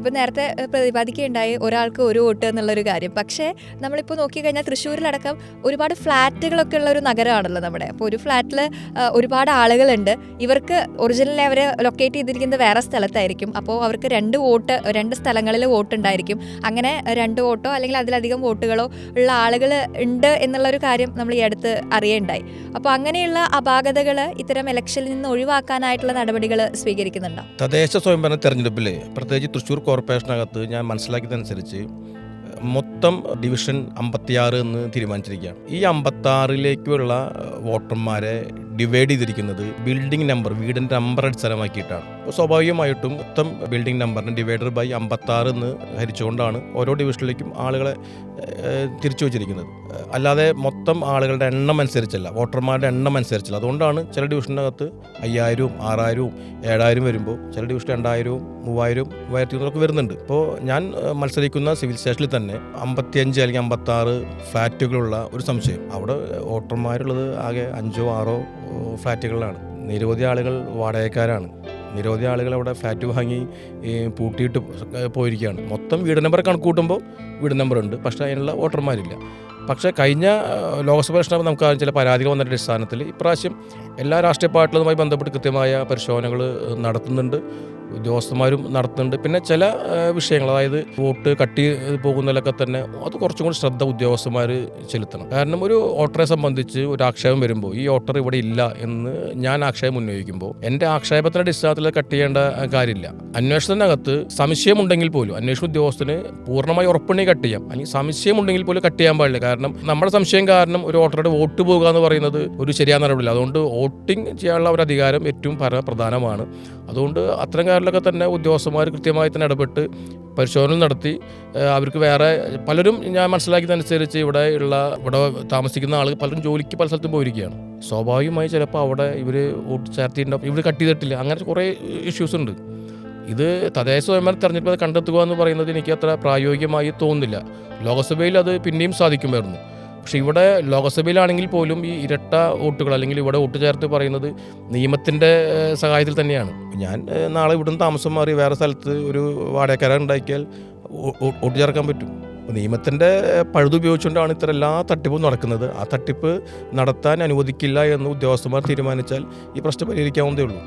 ഇപ്പം നേരത്തെ പ്രതിപാദിക്കുകയുണ്ടായി ഒരാൾക്ക് ഒരു വോട്ട് എന്നുള്ളൊരു കാര്യം. പക്ഷേ നമ്മളിപ്പോൾ നോക്കിക്കഴിഞ്ഞാൽ തൃശ്ശൂരിലടക്കം ഒരുപാട് ഫ്ലാറ്റുകളൊക്കെ ഉള്ള ഒരു നഗരമാണല്ലോ നമ്മുടെ. അപ്പോൾ ഒരു ഫ്ലാറ്റിൽ ഒരുപാട് ആളുകളുണ്ട്. ഇവർക്ക് ഒറിജിനലി അവർ ലൊക്കേറ്റ് ചെയ്തിരിക്കുന്നത് വേറെ സ്ഥലത്തായിരിക്കും. അപ്പോൾ അവർക്ക് 2 വോട്ട് 2 സ്ഥലങ്ങളിൽ വോട്ട് ഉണ്ടായിരിക്കും. അങ്ങനെ 2 വോട്ടോ അല്ലെങ്കിൽ അതിലധികം വോട്ടുകളോ ഉള്ള ആളുകൾ ഉണ്ട് എന്നുള്ളൊരു കാര്യം നമ്മൾ ഈ അടുത്ത് അറിയുണ്ടായി. അപ്പോൾ അങ്ങനെയുള്ള അപാകതകൾ ഇത്തരം ഇലക്ഷനിൽ നിന്ന് ഒഴിവാക്കാനായിട്ടുള്ള നടപടികൾ സ്വീകരിക്കുന്നുണ്ടോ? തദ്ദേശ സ്വയംഭരണ തെരഞ്ഞെടുപ്പിൽ പ്രത്യേകിച്ച് തൃശ്ശൂർ കോർപ്പറേഷനകത്ത് ഞാൻ മനസ്സിലാക്കിയതനുസരിച്ച് മൊത്തം ഡിവിഷൻ 56 എന്ന് തീരുമാനിച്ചിരിക്കുകയാണ്. ഈ 56ലേക്കുള്ള വോട്ടർമാരെ ഡിവൈഡ് ചെയ്തിരിക്കുന്നത് ബിൽഡിംഗ് നമ്പർ, വീടിൻ്റെ നമ്പർ അടിസ്ഥാനമാക്കിയിട്ടാണ്. അപ്പോൾ സ്വാഭാവികമായിട്ടും മൊത്തം ബിൽഡിംഗ് നമ്പറിന് ഡിവൈഡർ ബൈ 56 എന്ന് ഹരിച്ചുകൊണ്ടാണ് ഓരോ ഡിവിഷനിലേക്കും ആളുകളെ തിരിച്ചു വച്ചിരിക്കുന്നത്. അല്ലാതെ മൊത്തം ആളുകളുടെ എണ്ണം അനുസരിച്ചല്ല, വോട്ടർമാരുടെ എണ്ണം അനുസരിച്ചല്ല. അതുകൊണ്ടാണ് ചില ഡിവിഷനകത്ത് 5000, 6000, 7000 വരുമ്പോൾ ചില ഡിവിഷൻ 2000, 3000, 3200 വരുന്നുണ്ട്. ഇപ്പോൾ ഞാൻ മത്സരിക്കുന്ന സിവിൽ സ്റ്റേഷനിൽ തന്നെ 55 അല്ലെങ്കിൽ 56 ഫ്ലാറ്റുകളുള്ള ഒരു സംശയം. അവിടെ വോട്ടർമാരുള്ളത് ആകെ 5 6 ഫ്ലാറ്റുകളിലാണ്. നിരവധി ആളുകൾ വാടകക്കാരാണ്. നിരവധി ആളുകൾ അവിടെ ഫ്ലാറ്റ് വാങ്ങി പൂട്ടിയിട്ട് പോയിരിക്കുകയാണ്. മൊത്തം വീട് നമ്പർ കണക്ക് കൂട്ടുമ്പോൾ വീട് നമ്പർ ഉണ്ട്, പക്ഷേ അതിനുള്ള വോട്ടർമാരില്ല. പക്ഷേ കഴിഞ്ഞ ലോക്സഭാ ഇലക്ഷനിൽ നമുക്ക് ചില പരാതികൾ വന്നതിൻ്റെ അടിസ്ഥാനത്തിൽ ഇപ്രാവശ്യം എല്ലാ രാഷ്ട്രീയ പാർട്ടികളുമായി ബന്ധപ്പെട്ട് കൃത്യമായ പരിശോധനകൾ നടത്തുന്നുണ്ട്, ഉദ്യോഗസ്ഥന്മാരും നടത്തുന്നുണ്ട്. പിന്നെ ചില വിഷയങ്ങൾ, അതായത് വോട്ട് കട്ടി പോകുന്നതിലൊക്കെ തന്നെ അത് കുറച്ചും കൂടി ശ്രദ്ധ ഉദ്യോഗസ്ഥന്മാർ ചെലുത്തണം. കാരണം ഒരു വോട്ടറെ സംബന്ധിച്ച് ഒരു ആക്ഷേപം വരുമ്പോൾ ഈ വോട്ടർ ഇവിടെ ഇല്ല എന്ന് ഞാൻ ആക്ഷേപം ഉന്നയിക്കുമ്പോൾ എൻ്റെ ആക്ഷേപത്തിൻ്റെ അടിസ്ഥാനത്തിൽ കട്ട് ചെയ്യേണ്ട കാര്യമില്ല. അന്വേഷണത്തിനകത്ത് സംശയമുണ്ടെങ്കിൽ പോലും അന്വേഷണ ഉദ്യോഗസ്ഥന് പൂർണ്ണമായി ഉറപ്പുണ്ടെങ്കിൽ കട്ട് ചെയ്യാം, അല്ലെങ്കിൽ സംശയമുണ്ടെങ്കിൽ പോലും കട്ട് ചെയ്യാൻ പാടില്ല. കാരണം നമ്മുടെ സംശയം കാരണം ഒരു വോട്ടറുടെ വോട്ട് പോകുക എന്ന് പറയുന്നത് ഒരു ശരിയായ നടപടിയില്ല. അതുകൊണ്ട് വോട്ടിംഗ് ചെയ്യാനുള്ള ഒരു അധികാരം ഏറ്റവും പ്രധാനമാണ്. അതുകൊണ്ട് അത്തരം കാര്യങ്ങളൊക്കെ തന്നെ ഉദ്യോഗസ്ഥന്മാർ കൃത്യമായി തന്നെ ഇടപെട്ട് പരിശോധന നടത്തി അവർക്ക് വേറെ പലരും ഞാൻ മനസ്സിലാക്കിയതനുസരിച്ച് ഇവിടെ താമസിക്കുന്ന ആളുകൾ പലരും ജോലിക്ക് പല സ്ഥലത്തും പോയിരിക്കുകയാണ്. സ്വാഭാവികമായി ചിലപ്പോൾ അവിടെ ഇവർ വോട്ട് ചേർത്തിട്ടുണ്ടാവും, ഇവർ കട്ട് ചെയ്തിട്ടില്ല. അങ്ങനെ കുറേ ഇഷ്യൂസ് ഉണ്ട്. ഇത് തദ്ദേശ സ്വയംഭരണ തെരഞ്ഞെടുപ്പ് കണ്ടെത്തുക എന്ന് പറയുന്നത് എനിക്ക് അത്ര പ്രായോഗികമായി തോന്നുന്നില്ല. ലോകസഭയിൽ അത് പിന്നെയും സാധിക്കുമായിരുന്നു. പക്ഷേ ഇവിടെ ലോകസഭയിലാണെങ്കിൽ പോലും ഈ ഇരട്ട വോട്ടുകൾ അല്ലെങ്കിൽ ഇവിടെ വോട്ട് ചേർത്ത് പറയുന്നത് നിയമത്തിൻ്റെ സഹായത്തിൽ തന്നെയാണ്. ഞാൻ നാളെ ഇവിടുന്ന് താമസം മാറി വേറെ സ്ഥലത്ത് ഒരു വാടകക്കാരൻ ഉണ്ടാക്കിയാൽ വോട്ട് ചേർക്കാൻ പറ്റും. നിയമത്തിൻ്റെ പഴുതുപയോഗിച്ചുകൊണ്ടാണ് ഇത്തരം എല്ലാ തട്ടിപ്പും നടക്കുന്നത്. ആ തട്ടിപ്പ് നടത്താൻ അനുവദിക്കില്ല എന്ന് ഉദ്യോഗസ്ഥന്മാർ തീരുമാനിച്ചാൽ ഈ പ്രശ്നം പരിഹരിക്കാവുന്നതേ ഉള്ളൂ.